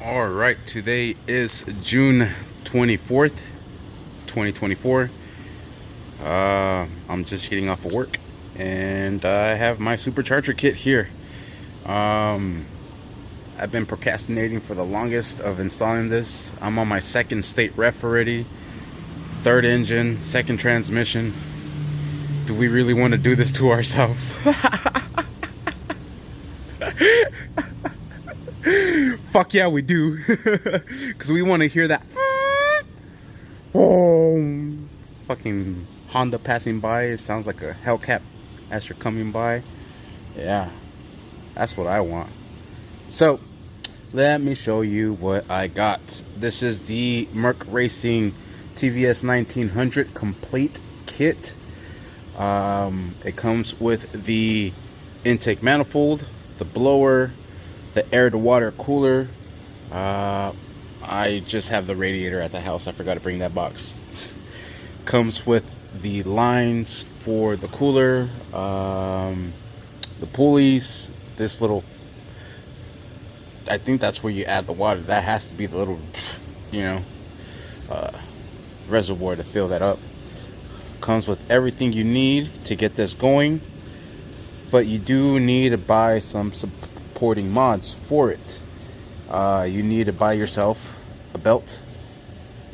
All right, today is June 24th, 2024. I'm just getting off of work and I have my Supercharger kit here. I've been procrastinating for the longest of installing this. I'm on my second state ref already, third engine, second transmission. Do we really want to do this to ourselves? Fuck yeah, we do. Because we want to hear that. Oh, fucking Honda passing by. It sounds like a Hellcat as you're coming by. Yeah, that's what I want. So, let me show you what I got. This is the Mercracing TVS 1900 complete kit. It comes with the intake manifold, the blower, the air to water cooler. I just have the radiator at the house. I forgot to bring that box. Comes with the lines for the cooler, the pulleys, this little, I think that's where you add the water. That has to be the little, reservoir to fill that up. Comes with everything you need to get this going, but you do need to buy some supporting mods for it. You need to buy yourself a belt.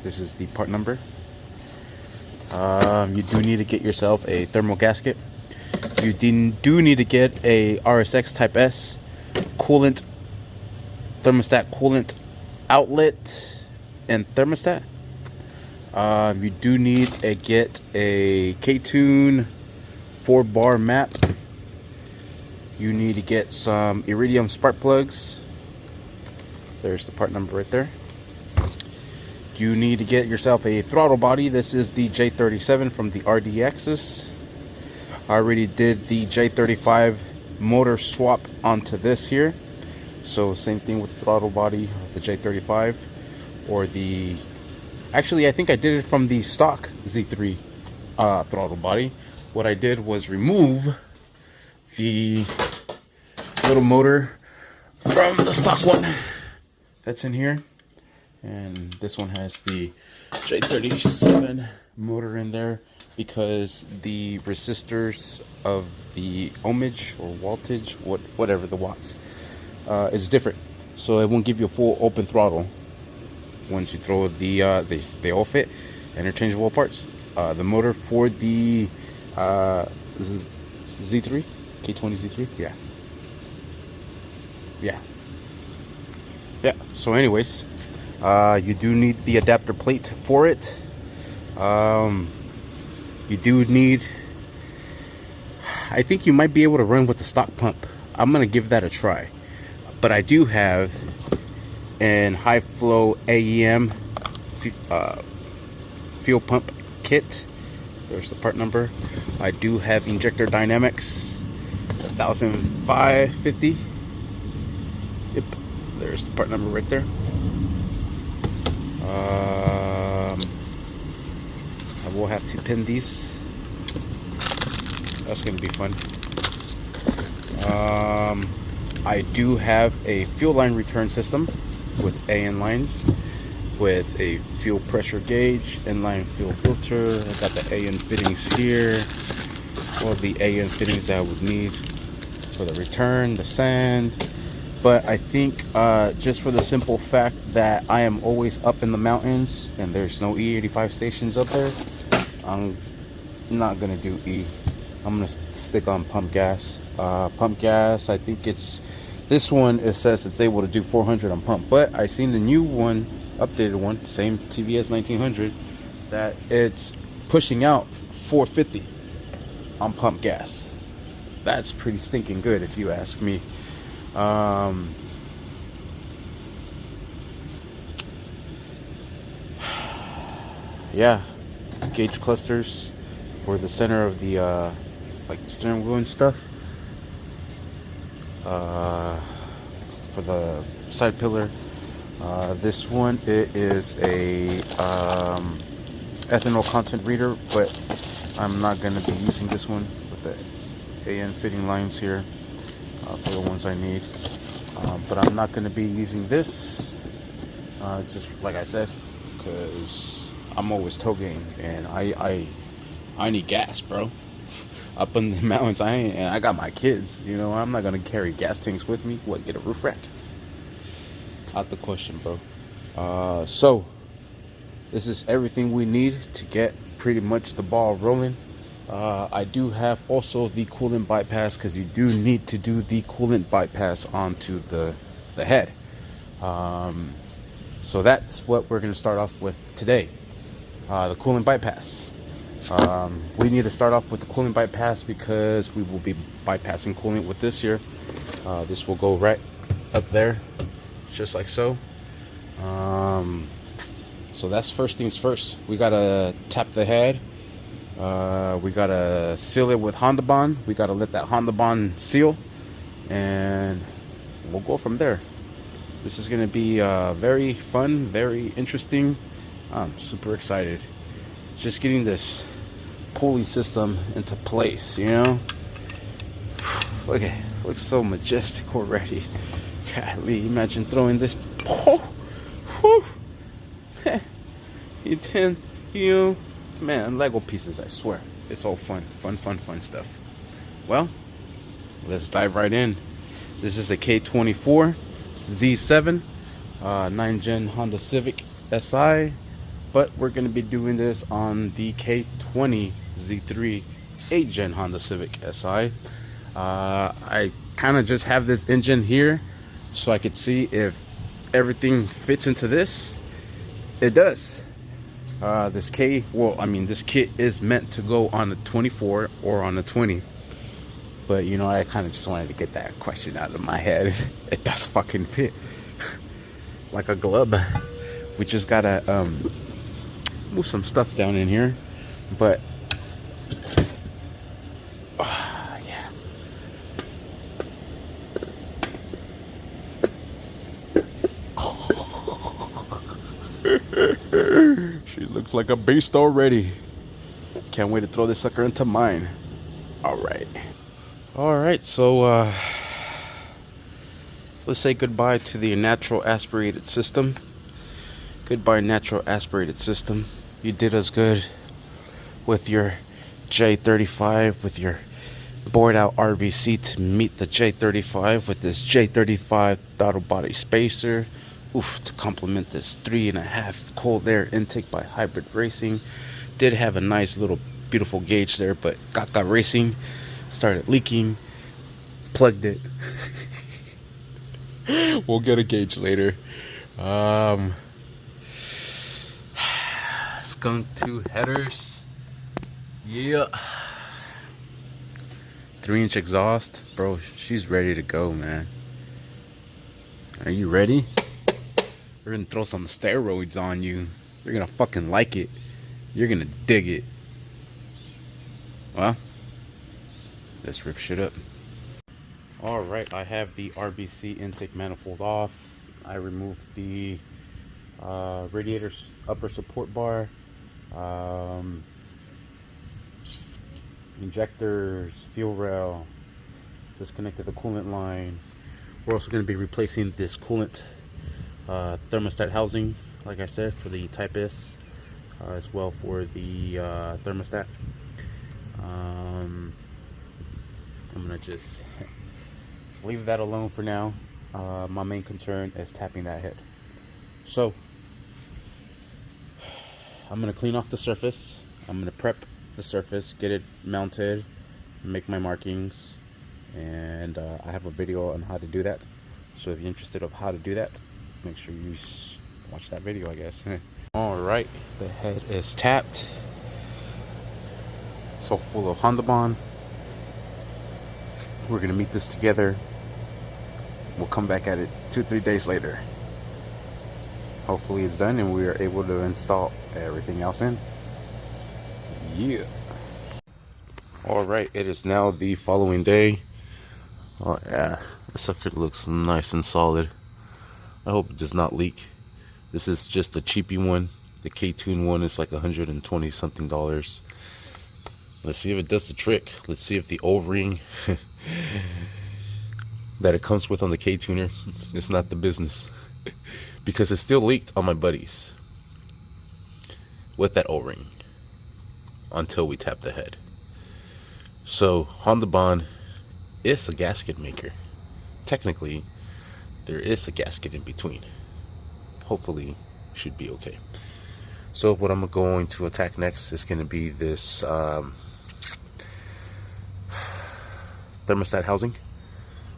This is the part number. You do need to get yourself a thermal gasket. You do need to get a RSX Type S coolant, thermostat coolant outlet, and thermostat. You do need to get a k20 4-bar map. You need to get some iridium spark plugs. There's the part number right there. You need to get yourself a throttle body. This is the J37 from the RD Axis. I already did the J35 motor swap onto this here. So same thing with the throttle body, the J35 or the... Actually, I think I did it from the stock Z3 throttle body. What I did was remove the little motor from the stock one that's in here, and this one has the J37 motor in there because the resistors of the ohmage or voltage, whatever the watts, is different, so it won't give you a full open throttle. Once you throw the they all fit, interchangeable parts. The motor for the this is Z3 k20 Z3. Yeah. So anyways, you do need the adapter plate for it. You do need, I think you might be able to run with the stock pump. I'm gonna give that a try, but I do have an high flow AEM fuel pump kit. There's the part number. I do have injector dynamics 1550. Yep, there's the part number right there. I will have to pin these. That's gonna be fun. I do have a fuel line return system with AN lines, with a fuel pressure gauge, inline fuel filter. I got the AN fittings here, all the AN fittings I would need for the return, the sand. But I think just for the simple fact that I am always up in the mountains and there's no E85 stations up there, I'm not gonna do E. I'm gonna stick on pump gas. Pump gas, I think it's this one. It says it's able to do 400 on pump, but I seen the new one, updated one, same TVS 1900, that it's pushing out 450 on pump gas. That's pretty stinking good if you ask me. Yeah, gauge clusters for the center of the like the steering wheel and stuff. For the side pillar, this one, it is a ethanol content reader, but I'm not going to be using this one with the AN fitting lines here for the ones I need. But I'm not going to be using this. just like I said, because I'm always togging, and I need gas, bro. Up in the mountains, and I got my kids. You know, I'm not gonna carry gas tanks with me. What, get a roof rack? Out the question, bro. So this is everything we need to get pretty much the ball rolling. I do have also the coolant bypass, because you do need to do the coolant bypass onto the head. So that's what we're going to start off with today, the coolant bypass. We need to start off with the coolant bypass because we will be bypassing coolant with this here. This will go right up there, just like so. So that's first things first. We gotta tap the head. We gotta seal it with Honda Bond. We gotta let that Honda Bond seal, and we'll go from there. This is gonna be very fun, very interesting. I'm super excited. Just getting this pulley system into place, you know. Look at it, looks so majestic already. Golly, imagine throwing this. You know, man, Lego pieces, I swear. It's all fun stuff. Well, let's dive right in. This is a K24 Z7 9-gen Honda Civic SI, but we're going to be doing this on the K20 Z3 8-gen Honda Civic SI. I kind of just have this engine here so I could see if everything fits into this. It does. This kit is meant to go on the 24 or on the 20, but you know, I kind of just wanted to get that question out of my head. It does fucking fit like a glove. We just gotta move some stuff down in here, but yeah. She looks like a beast already. Can't wait to throw this sucker into mine. Alright, so let's say goodbye to the natural aspirated system. Goodbye, natural aspirated system. You did us good with your J35, with your bored out RBC to meet the J35 with this J35 throttle body spacer. Oof, to complement this 3.5 cold air intake by Hybrid Racing. Did have a nice little beautiful gauge there, but got racing, started leaking, plugged it. We'll get a gauge later. Skunk 2 headers, yeah. 3-inch exhaust, bro. She's ready to go, man. Are you ready? We're gonna throw some steroids on you. You're gonna fucking like it. You're gonna dig it. Well, let's rip shit up. Alright, I have the RBC intake manifold off. I removed the radiator's upper support bar, injectors, fuel rail, disconnected the coolant line. We're also going to be replacing this coolant thermostat housing, like I said, for the Type S, as well for the thermostat. I'm gonna just leave that alone for now. My main concern is tapping that head. So I'm gonna clean off the surface. I'm gonna prep the surface, get it mounted, make my markings, and I have a video on how to do that. So if you're interested of how to do that, make sure you watch that video, I guess. Alright, the head is tapped. So full of Honda Bond. We're gonna meet this together. We'll come back at it 2-3 days later. Hopefully it's done and we are able to install everything else in. Yeah. Alright, it is now the following day. Oh yeah, the sucker looks nice and solid. I hope it does not leak. This is just a cheapy one. The K20 one is like $120 something. Let's see if it does the trick. Let's see if the O-ring that it comes with on the K-tuner is not the business. because it still leaked on my buddies with that O-ring until we tapped the head. So Honda Bond is a gasket maker. Technically, there is a gasket in between. Hopefully, should be okay. So what I'm going to attack next is going to be this thermostat housing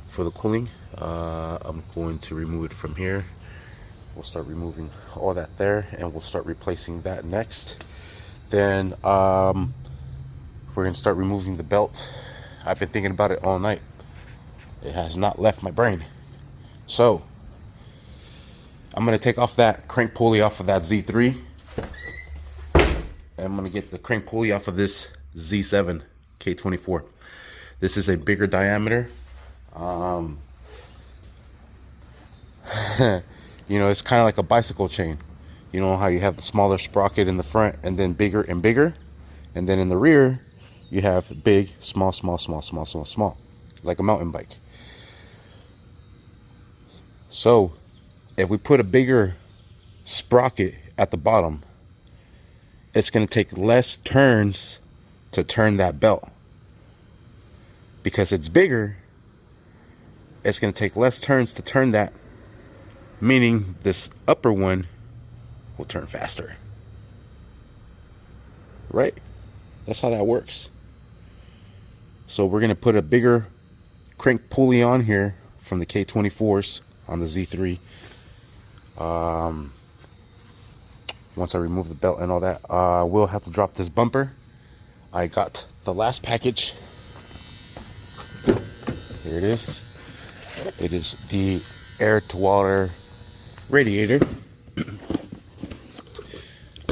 for the cooling. I'm going to remove it from here. We'll start removing all that there, and we'll start replacing that next. Then we're going to start removing the belt. I've been thinking about it all night. It has not left my brain. So I'm going to take off that crank pulley off of that Z3. I'm going to get the crank pulley off of this Z7 K24. This is a bigger diameter. You know, it's kind of like a bicycle chain. You know how you have the smaller sprocket in the front and then bigger and bigger, and then in the rear you have big, small, small, small, small, small, small, like a mountain bike. So if we put a bigger sprocket at the bottom, it's going to take less turns to turn that belt. Because it's bigger, it's going to take less turns to turn that, meaning this upper one will turn faster. Right? That's how that works. So we're going to put a bigger crank pulley on here from the K24s on the Z3. Once I remove the belt and all that, we'll have to drop this bumper. I got the last package. Here it is. It is the air to water radiator.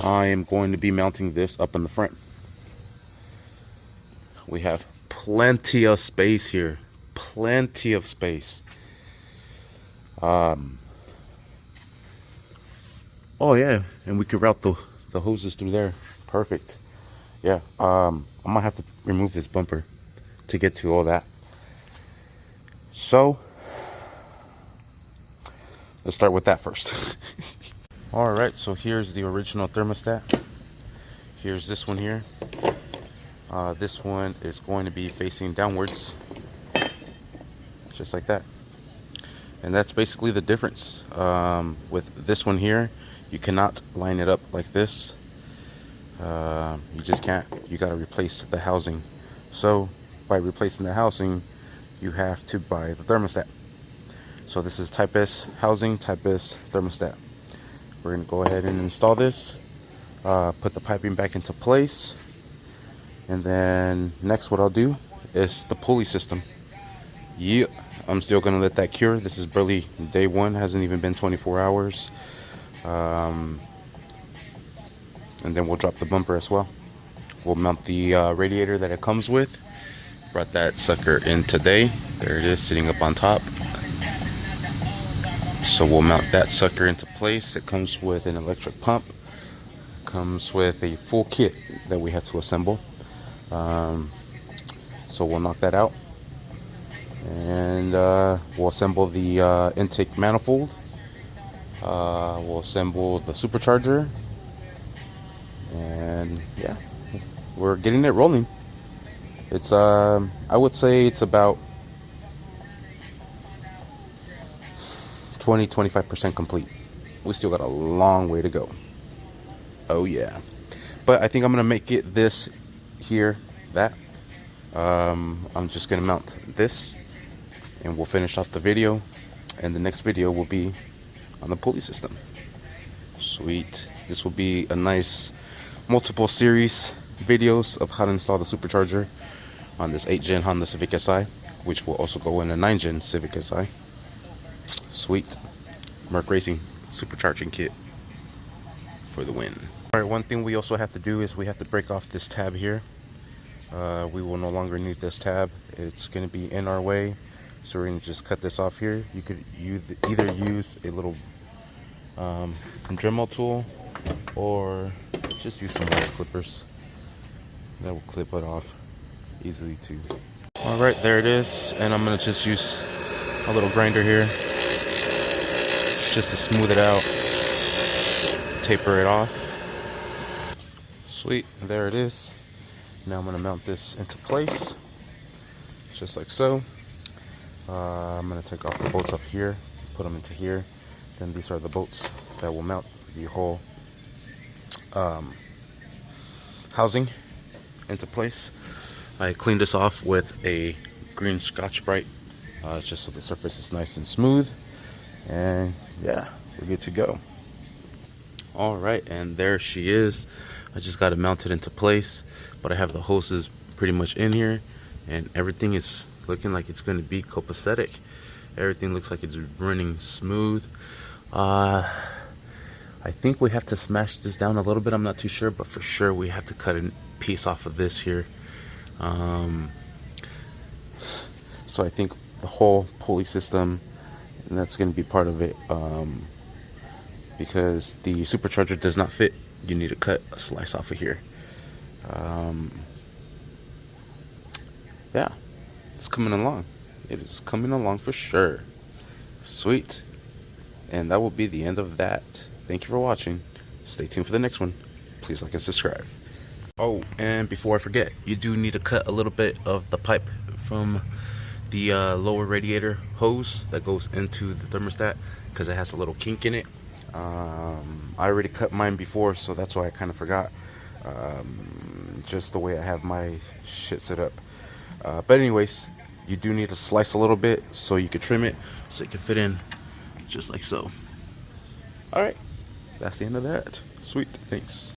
I am going to be mounting this up in the front. We have plenty of space here. Plenty of space. Oh yeah, and we could route the hoses through there. Perfect. Yeah, I'm gonna have to remove this bumper to get to all that. So let's start with that first. All right, so here's the original thermostat. Here's this one here. This one is going to be facing downwards, just like that. And that's basically the difference. With this one here, you cannot line it up like this. You just can't. You got to replace the housing. So by replacing the housing, you have to buy the thermostat. So this is Type S housing, Type S thermostat. We're going to go ahead and install this, put the piping back into place, and then next what I'll do is the pulley system. Yeah, I'm still going to let that cure. This is barely day one, hasn't even been 24 hours. And then we'll drop the bumper as well. We'll mount the radiator that it comes with. Brought that sucker in today. There it is, sitting up on top. So we'll mount that sucker into place. It comes with an electric pump. Comes with a full kit that we have to assemble. So we'll knock that out. And we'll assemble the intake manifold. We'll assemble the supercharger. And yeah, we're getting it rolling. It's I would say it's about 20-25% complete. We still got a long way to go. Oh yeah. But I think I'm gonna make it this here, that. I'm just gonna mount this and we'll finish off the video, and the next video will be on the pulley system. Sweet. This will be a nice multiple series videos of how to install the supercharger on this 8th gen Honda Civic Si, which will also go in a 9th gen Civic Si. Sweet. Mercracing supercharging kit for the win. Alright, one thing we also have to do is we have to break off this tab here. We will no longer need this tab. It's going to be in our way, so we're going to just cut this off here. You could either use a little Dremel tool, or just use some wire clippers. That will clip it off easily too. Alright, there it is, and I'm going to just use a little grinder here just to smooth it out, taper it off. Sweet, there it is. Now I'm going to mount this into place, just like so. I'm going to take off the bolts off here, put them into here. Then these are the bolts that will mount the whole housing into place. I cleaned this off with a green Scotch-Brite, just so the surface is nice and smooth. And yeah, we're good to go. All right, and there she is. I just got it mounted into place, but I have the hoses pretty much in here, and everything is looking like it's going to be copacetic. Everything looks like it's running smooth. I think we have to smash this down a little bit. I'm not too sure, but for sure we have to cut a piece off of this here. So I think the whole pulley system, and that's going to be part of it, because the supercharger does not fit. You need to cut a slice off of here. Yeah, it's coming along. It is coming along for sure. Sweet. And that will be the end of that. Thank you for watching. Stay tuned for the next one. Please like and subscribe. Oh, and before I forget, you do need to cut a little bit of the pipe from the lower radiator hose that goes into the thermostat, because it has a little kink in it. I already cut mine before, so that's why I kind of forgot. Just the way I have my shit set up. But anyways, you do need to slice a little bit so you can trim it, so it can fit in just like so. Alright, that's the end of that. Sweet, thanks.